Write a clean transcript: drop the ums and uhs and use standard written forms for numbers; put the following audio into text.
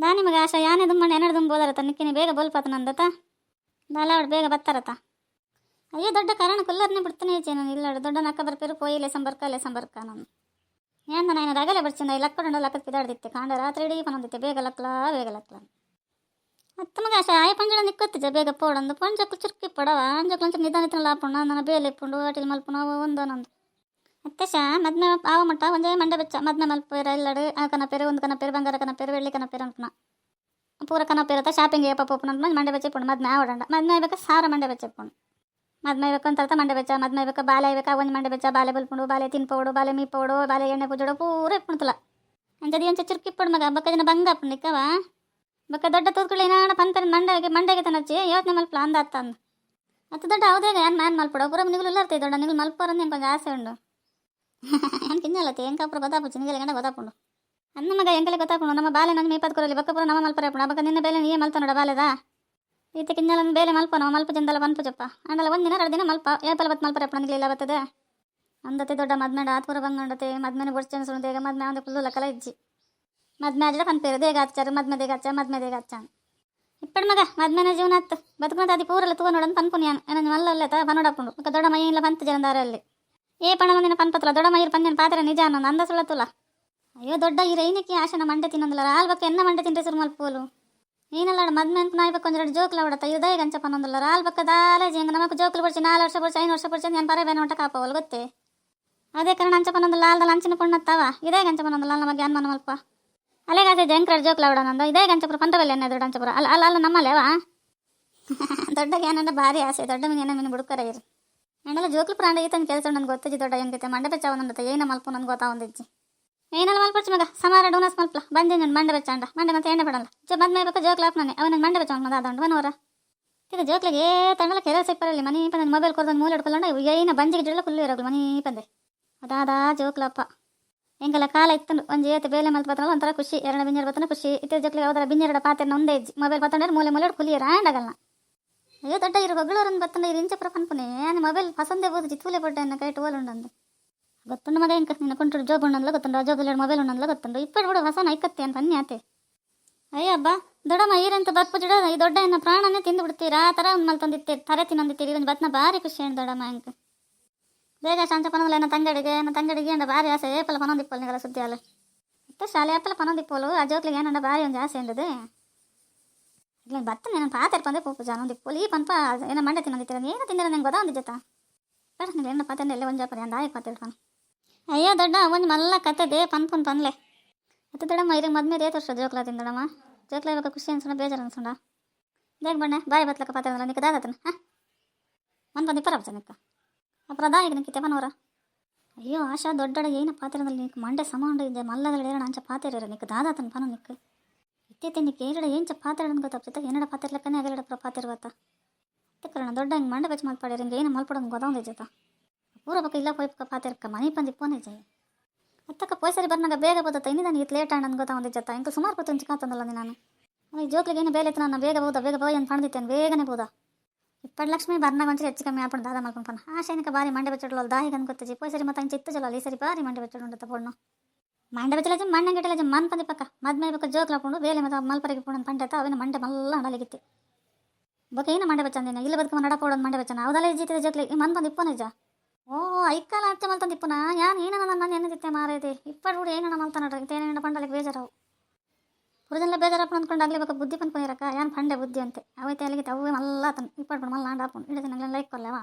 దాని మగ ఆశ యానే దుಮ್ಮని ఎన్నడు దుంಬೋದರತ ನಿಕ್ಕಿನಿ ಬೇಗ ಬೋಲ್ಪಾತ ನಂದತ ದಾಲಾವಡು ಬೇಗ ಬತ್ತಾರತ ಅಯ್ಯೋ ದೊಡ್ಡ ಕಾರಣ ಕುಲ್ಲರ್ನೇ ಬಿಡ್ತಾನೆ ಇಚ್ಚೆ ನಾನು ಇಲ್ಲಾಡು ದೊಡ್ಡ ನಕ್ಕ ಬರ್ಪೇರು ಪೋಯಿ ಲೆಸಂಬರ್ಕ ನಾನು ಏನು ನಾನು ರಗಲೆ ಬರ್ಚಿಂದ ಲಕ್ಕಡುಂಡ ಲಕ್ಕದ ಪಿದಾಡ್ದಿತ್ತೆ ಕಾಂಡ ರಾತ್ರಿ ಇಡೀ ಪನೊಂದಿತ್ತೆ ಬೇಗ ಲಕ್ಲ ಅತ್ತ ಮಗ ಆಶ ಆಯ ಪಂಜಡ ನಿಕ್ಕೊತ್ತಿದ್ದೆ ಬೇಗ ಪೋಡಂದು ಪಂಜಕ್ಕು ಚುರುಕಿ ಪಡವ ಅಂಜಕ್ಲು ಒಂಚೂರು ನಿಧಾನಿತನ ಲಾಪುಂಡು ನನ್ನ ಬೇಲೆ ಇಪ್ಪುಂಡು ವಾಟಿಲ್ ಮಲ್ಪುನ ಒಂದೊಂದು ಅತ್ತೆಶ ಮದ್ಮೆ ಆವ ಮಟ್ಟ ಒಂಜೇ ಮಂಡೆ ಬೆಚ್ಚ ಮದ್ಮೆ ಮಲ್ಪೇರ ಇಲ್ಲಡು ಆ ಕನಪೇರು ಒಂದು ಕನಪೇರು ಬಂಗಾರ ಕನಪೇರು ಬೆಳ್ಳಿ ಕನಪೇರು ಅನ್ಪುನ ಪೂರ ಕನಪೇರತ ಶಾಪಿಂಗ್ ಏಪ ಪೋಪುನ ಅಂತ ಮಂಡೆ ಬೆಚ್ಚ ಇಪ್ಪುಂಡು ಮದ್ಮೆ ಆವಡಂಡ ಮದ್ಮೆ ಬೇಕಾ ಸಾರ ಮಂಡೆ ಬೆಚ್ಚ ಇಪ್ಪುಂಡು ಮದ್ಮೆ ಬೇಕು ಅಂತ ಮಂಡೆ ಬೆಚ್ಚ ಮದ್ಮೆ ಬೇಕಾ ಬಾಲೆ ಬೇಕಾ ಒಂದು ಮಂಡೆ ಬೆಚ್ಚ ಬಾಲೆ ಬಲ್ಪುಂಡು ಬಾಲೆ ತಿನ್ಪೋಡು ಬಾಲೆ ಮೀಪೋಡು ಬಾಲೆ ಎಣ್ಣೆ ಪೂಜೋಡು ಪೂರ ಇಪ್ಪುಂತಲ ಅಂಚದಿ ಒಂಚ ಚುರುಕಿ ಇಪ್ಪುಡು ಮಗ ಬಕ್ಕ ಜನ ಬಂಗ ಅಪ್ಪು ನಿಕ್ಕವ ಬಕ್ಕ ದೊಡ್ಡ ತೂತ್ಕೊಳ್ಳಿ ನಾಡ ಪಂಪೆರ ಮಂಡೆಗೆ ತನಚ್ಚಿ ಯೋಚನೆ ಮಲ್ಪಲ ಅಂದ ಅತ್ತ ಅಂದು ಅತ್ತ ದೊಡ್ಡ ಹೌದೇಗ ಏನು ಮ್ಯಾನ್ ಮಲ್ಪಡ ಪೂರ ನಿಗುಲು ಇಲ್ಲರ್ತೈ ದೊಡ್ಡ ನಿಗುಲು ಮಲ್ಪೋರಂದು ಏನು ಕೊಂಚ ಆಸೆ ಉಂಡು ಏನು ಕಿಂಜಲತ್ತೆ ಎಂಕಪ್ರ ಗೊತ್ತಾಪುಚ್ಚು ನಿಗಲೆ ಗಂಡ ಗೊತ್ತಾಪುಂಡು ಅನ್ನ ಮಗ ಎಂಕಲೆ ಗೊತ್ತಾಪುಂಡು ನಮ್ಮ ಬಾಲೆ ನಂಗೆ ಮೀಪದ ಕೊರಲಿ ಬಕ್ಕ ಪೂರ ನಮ್ಮ ಮಲ್ಪರ ಪುಣ ಬಕ್ಕ ನಿನ್ನ ಬೇಲೆ ನೀಯೇ ಮಲ್ತ ನೋಡ ಬಾಲೆದ ಈತ ಕಿಂಜಲನ್ನು ಬೇಲೆ ಮಲ್ಪ ನಾವು ಮಲ್ಪ ಜಂದಲ್ಲ ಪನ್ಪುಜಪ್ಪ ಅಂಡಲ್ಲ ಒಂದಿನ 2 ದಿನ ಮಲ್ಪ ಏಪಲ ಬತ್ತು ಮಲ್ಪರ ಪುಣ ನಿಗಲಿಲ್ಲ ಬರ್ತದೆ ಅಂದತೆ ದೊಡ್ಡ ಮದ್ಮೇಡ ಆತ್ಪುರ ಬಂಗಂಡತೆ ಮದ್ಮೆನ ಬಡ್ಚನ ಸುಣ್ದೇಗ ಮದ್ಮೆ ಒಂದು ಫುಲ್ಲು ಲಕ್ಕಲ ಇಜ್ಜಿ ಮದ್ಮೆ ಆಜಡ ಪನ್ಪೇರು ದೇಗ ಹಚ್ಚಾರು ಮದ್ಮೆ ದೇಗ ಹಚ್ಚ ಇಪ್ಪಡು ಮಗ ಮದ್ಮೆನ ಜೀವನ ಹತ್ತು ಬದುಕಂತ ಅದಿ ಪೂರಲ್ಲ ತೂವ ನೋಡಂತ ಪನ್ಪುನಿಯಾನು ಏನಂಜ ಮಲ್ಲಲ್ಲತ ಪನೋಡಪ್ಪುಂಡು ಬಕ್ಕ ದೊಡ್ಡ ಮೈ ಇಲ್ಲ ಪಂತ ಜರಂದಾರಲ್ಲಿ ಏ ಪಣ ಮಂದಿನ ಪನ್ಪತ್ತಲ ದೊಡ್ಡ ಮೈರು ಪಂದಿನ ಪಾತ್ರೆ ನಿಜ ಅನ್ನೊಂದು ಅಂದ ಸುಳ್ಳತ್ತುಲ ಅಯ್ಯೋ ದೊಡ್ಡ ಈ ರೈನಕ್ಕೆ ಆಶನ ಮಂಡೆ ತಿನ್ನೊಂದಿಲ್ಲ ರಾಲ್ ಬಕ್ಕ ಎನ್ನ ಮಂಡೆ ತಿಂದ್ರೆ ಸುರು ಮಲ್ಪೋಲು ನೀನಲ್ಲಾಡ ಮದ್ಮೆ ಅಂತ ನಾಯಿ ಬಕ್ಕ ಒಂದೆರಡು ಜೋಕ್ಲ ಹೊಡತ ಇದಾಯ ಗಂಚ ಪನ್ನೊಂದಿಲ್ಲ ರಾಲ್ ಬಕ್ಕ ದಾಲೇಜಿ ಹೆಂಗೆ ನಮಕ್ ಜೋಕ್ಲು ಬರ್ಚಿ 4 ವರ್ಷ ಬರ್ಚಿ 5 ವರ್ಷ ಬರ್ಚಿ ನಾನು ಪರೇ ಬೇನೆ ಹೊಂಟ ಕಾಪವಲ್ ಗೊತ್ತೇ ಅದೇ ಕಾರಣ ಅಂಚ ಪನ್ನೊಂದಿಲ್ಲ ಅಲ್ದಲ್ಲ ಅಂಚಿನ ಪುಣ್ಣತ್ತವ ಇದೇ ಗಂಚ ಪನ್ನೊಂದಿಲ್ಲ ನಮಗೆ ಅನ್ಮನ ಮಲ್ಪ ಅಲೆಗಾಸೆ ಜಂಕ್ರಾಡ್ ಜೋಕ್ಲ ಹೊಡ ನಂದು ಇದೇ ಗಂಚಪುರ ಪಂಟವಲ್ಲಿ ಎಣ್ಣೆ ದೊಡ್ಡ ಅಂಚಪುರ ಅಲ್ಲ ನಮ್ಮಲ್ಲೇವಾ ದೊಡ್ಡಗೆ ಏನಂದ್ರೆ ಭಾರಿ ಆಸೆ ದೊಡ್ಡ ಮೀನು ಏನ ಮೀನು ಬುಡ್ಕರ ಇರು ಅಂಡೆಲ್ಲ ಜೋಕ್ಲು ಪ್ರಾಂಡ ಈತನ ಕೆಲಸ ನನಗೆ ಗೊತ್ತಜ್ಜಿ ದೊಡ್ಡ ಹೆಂಗೈತೆ ಮಂಡೆ ಬೆಚ್ಚ ಒಂದೊಂದತ್ತೆ ಏನ ಮಲ್ಪ ನನಗೆ ಗೊತ್ತಾ ಒಂದಿಜ್ಜಿ ಏನಲ್ಲ ಮಲ್ಪಚ್ಚ ಮಗ ಸಮಾರ ಡೋನಸ್ ಮಲ್ಪಲ ಬಂದೆ ನಾನು ಮಂಡೆ ಬೆಚ್ಚ ಅಂಡ ಮಂಡೆ ಮತ್ತೆ ಎಣ್ಣೆ ಬಿಡಲ್ಲ ಮದ್ಮೆ ಬೇಕು ಜೋಕ್ಲ ಹಾಪ್ನೇ ಅವನ ಮಂಡೆ ಬೆಚ್ಚ ಮದ ಅದಂಡು ಮನವರ ಇದು ಜೋಕ್ಲಿಗೆ ತಂಡಲ ಕೆರೆ ಸಿಪ್ಪರಲ್ಲಿ ಮನಿ ಪಂದೆ ಮೊಬೈಲ್ ಕೊಡ್ದು ಮೂಲೆ ಹಿಡ್ಕೊಳ್ಳೋಣ ಏನ ಬಂಜಿಗೆ ಜಿಡಲ ಫುಲ್ಲು ಇರೋಗ್ಲು ಮನಿ ಪಂದೆ ಅದಾದ ಜೋಕ್ಲಪ್ಪ ಹೆಂಗೆಲ್ಲ ಕಾಲ ಇತ್ತು ಒಂದು ಏತು ಬೇಲೆ ಮಲ್ಪತ್ತಲ್ಲ ಒಂಥರ ಖುಷಿ 2 ಬಿಂಜರ್ ಬತ್ತನ ಖುಷಿ ಇತ್ತೆ ಜೋಕ್ಲಿಗೆ ಯಾವ್ದಾರ ಬಿಂಜರಡ ಪಾತ್ರೆ ಒಂದೇ ಇಜ್ಜಿ ಮೊಬೈಲ್ ಬತ್ತಂಡ್ರೆ ಮೂಲೆ ಕುಲಿ ರಾಂಡಗಲ್ಲ ಅಯ್ಯೋ ದೊಡ್ಡ ಇರೋ ಹೊಗಳೂರನ್ನು ಬತ್ತಂಡ ಇರು ಇಂಚಪುರ ಪನ್ಪುನೆ ನಾನು ಮೊಬೈಲ್ ಪಸಂದೇ ಬೋದು ಜಿತ್ತೂಲೆ ಪಡ್ಡೆ ಅನ್ನ ಕೈಟ್ ಓಲುಂಡಂದು ಗೊತ್ತುಂಡು ಮಗ ಇಂಕ ನಿನ್ನ ಕೊಂಟು ಜೋಬ್ ಉಂಡಂದ್ಲ ಗೊತ್ತುಂಡು ಆ ಜೋಬಲ್ಲಿ ಮೊಬೈಲ್ ಉಂಡಂದ್ಲ ಗೊತ್ತುಂಡು ಇಪ್ಪಡು ಬಿಡು ಹೊಸ ಐಕತ್ತೆ ಅಂತ ಅನ್ನಿ ಆತೆ ಅಯ್ಯ ಹಬ್ಬ ದೊಡ್ಡಮ್ಮ ಈರಂತ ಬರ್ಪುಜಿಡ ಈ ದೊಡ್ಡ ಇನ್ನ ಪ್ರಾಣನೇ ತಿಂದು ಬಿಡ್ತೀರಾ ಆ ಥರ ಒಂದು ಮಲ್ತೊಂದಿತ್ತೆ ತರೆ ತಿನ್ನೊಂದಿತ್ತೀರಿ ಒಂದು ಬತ್ನ ಭಾರಿ ಖುಷಿ ಏನು ದೊಡ್ಡಮ್ಮ ಇಂಕ ಬೇಗ ಶಾಂತ ಪನೋಲ್ಲ ನನ್ನ ತಂಗಡಿಗೆ ಅಂಡ ಭಾರಿ ಆಸೆ ಏಪಲ ಪನೊಂದಿಪ್ಪಲು ನಿಗಲ ಸುದ್ದಿ ಅಲ್ಲ ಮತ್ತೆ ಶಾಲೆ ಏಪಲ ಪನೊಂದಿಪ್ಪಲು ಆ ಜೋಕ್ಲಿಗೆ ಏನಂಡ ಭಾರಿ ಒಂದು ಆಸೆ ಎಂದದು ಇಲ್ಲ ಬತ್ತನೆ ನಾನು ಪಾತ್ರೆ ಪಂದೆ ಪೂಪು ಜಾನೊಂದಿಪ್ಪಲು ಈ ಪನ್ಪ ಏನೋ ಮಂಡೆ ತಿನ್ನೊಂದಿತ್ತೀರ ಏನು ತಿಂದಿರ ನಂಗೆ ಗೊತ್ತಾ ಒಂದಿಜ್ಜತ್ತ ಬೇಡ ನೀವು ಎಣ್ಣೆ ಪಾತ್ರೆ ಎಲ್ಲ ಒಂದು ಜಾಪರಿ ಅಂದ ಆಯ್ತು ಪಾತ್ರೆ ಪನ್ ಅಯ್ಯೋ ದೊಡ್ಡ ಒಂದು ಮಲ್ಲ ಕತೆ ದೇ ಪನ್ಪುನ್ ಪನ್ಲೆ ಮತ್ತೆ ದೊಡ್ಡಮ್ಮ ಇರಿಗೆ ಮದ್ಮೆ ರೇತು ವರ್ಷ ಜೋಕ್ಲ ತಿಂದಡಮ್ಮ ಜೋಕ್ಲ ಇವಾಗ ಖುಷಿ ಅನ್ಸೋಣ ಬೇಜಾರು ಅನ್ಸೋಣ ಬೇಗ ಬಣ್ಣ ಬಾಯಿ ಬತ್ಲಕ್ಕ ಪಾತ್ರೆ ಅಂದ್ರೆ ನಿಕ್ಕ ದಾದತನ ಹಾಂ ಒಂದು ಬಂದು ಇಪ್ಪರ ನಿಕ್ಕ ಅப்புற ಈಗ ನಿಕ್ಕಿತೆ ಪನವರ ಅಯ್ಯೋ ಆಶಾ ದೊಡ್ಡ ಏನು ಪಾತ್ರೆದಲ್ಲಿ ನಿಕ್ಕ ಮಂಡೆ ಸಮಾಂಡು ಇದೆ ಮಲ್ಲದಲ್ಲಿ ಏರಣ ಅಂಚ ಪಾತ್ರೆ ನಿಕ್ಕ ದಾದತನ ಪನ ನಿಕ್ಕ ಇತ್ತೈತೆ ನಿಕ್ಕ ಏರಡ ಏಂಚ ಪಾತ್ರೆ ಗೊತ್ತಾಗ್ತೈತೆ ಏನಡ ಪಾತ್ರೆ ಲೆಕ್ಕನೇ ಆಗಲ್ಲ ಪುರ ಪಾತ್ರೆ ಗೊತ್ತಾ ಕರಣ ದೊಡ್ಡ ಹಿಂಗೆ ಮಂಡೆ ಬೆಚ್ಚ ಮಲ್ಪಾಡ್ಯಾರ ಹಿಂಗೆ ಏನು ಮಲ್ಪಡೋದು ಗೊತ್ತಾವಂದ ಜೊತೆ ಪೂರ ಪಕ್ಕ ಇಲ್ಲ ಪೋಯ್ಕ ಪಾತ್ರೆಕ್ಕ ಮನೆ ಪಂದು ಇಪ್ಪೋನೇ ಜಯ ಅತ್ತಕ್ಕ ಪೋಯ್ಸರಿ ಬರ್ನಾಗ ಬೇಗ ಬರ್ತೈತೆ ಇನ್ನಿದಾನು ಇತ್ತು ಲೇಟ್ ಆಂಡ್ ಗೊತ್ತಾ ಒಂದು ಜೊತೆ ಇಂಕ ಸುಮಾರು ಪತ್ತು ಕಾತಂದಲ್ಲ ನಾನು ಈ ಜೋಕ್ಲಿಗೆ ಏನು ಬೇಲೆ ಇತ್ತು ನಾನು ಬೇಗ ಬೋಯ್ ಅಂತ ಪಣ್ದಿತ್ತೇನೆ ಬೇಗನೆ ಬೋದ ಇಪ್ಪಡು ಲಕ್ಷ್ಮಿ ಬರ್ನಾಗ ಒಂಚೂರು ಹೆಚ್ಚು ಕಮ್ಮಿ ಆಪಣ ದಾದ ಮಲ್ಕೊಂಡು ಆಶೆನಿಕ ಬಾರಿ ಮಂಡೆ ಬೆಚ್ಚಡಲ್ಲ ದಾಹಿಗೆ ಅನ್ಕೊತ್ತಿ ಪೋಯ್ಸರಿ ಮತ್ತೆ ಅಂಚೆ ಇತ್ತು ಜಲ್ಲ ಈ ಸರಿ ಬಾರಿ ಮಂಡೆ ಬೆಚ್ಚಡ ಉಂಟು ಪೊಣ್ಣು ಮಂಡೆ ಬೆಚ್ಚಲ ಮಣ್ಣಂಗೆ ಇಟ್ಟಲ್ಲ ಮನ್ ಪಂದಿ ಪಕ್ಕ ಮದ್ಮೆ ಬೇಕು ಜೋಕ್ಲ ಹಾಕೊಂಡು ಬೇಲೆ ಮತ್ತೆ ಮಲ್ಪರಿಗೆ ಪುಣ್ಣ ಪಂಟೆತ ಅವಿನ ಮಂಡೆ ಮಲ್ಲ ಅಡಲಿಗಿತ್ತು ಬೊಕ್ಕ ಏನು ಮಂಡೆ ಬೆಚ್ಚಂದಿನ ಇಲ್ಲ ಬದುಕು ನಡಪೋಡೋದು ಮಂಡೆ ಬೆಚ್ಚನ ಅವದಲ್ಲ ಇಜ್ಜಿತಿದೆ ಜೋಕ್ಲಿ ಈ ಮನ್ ಪಂದು ಇಪ್ಪೋ ನಿಜ ಓ ಐಕಾಲ ಹಚ್ಚೆ ಮಲ್ತಂದು ಇಪ್ಪನ ಯಾನು ಏನನ ನನ್ನ ಎನ್ನದಿತ್ತೆ ಮಾರೈತೆ ಇಪ್ಪಡು ಹುಡು ಏನನ ಮಲ್ತ ನೋಡ್ರಿ ತೇನೇನ ಪಂಡಲಿಗೆ ಬೇಜಾರವು ಪುರದೆಲ್ಲ ಬೇಜಾರಪ್ಪ ಅಂದ್ಕೊಂಡು ಬೇಕು ಬುದ್ಧಿ ಪನ್ಕೊಂಡಿರಕ್ಕ ಏನು ಪಂಡೆ ಬುದ್ಧಿ ಅಂತೆ ಅವೈತೆ ಅಲ್ಲಿಗೆ ಅವೇ ಮಲ್ಲ ತನ್ ಇಪ್ಪಡು ಮಲ್ಲ ಆಂಡಾಪು ಇಡದಿನ ಲೈಕ್ ಕೊಲ್ಲವಾ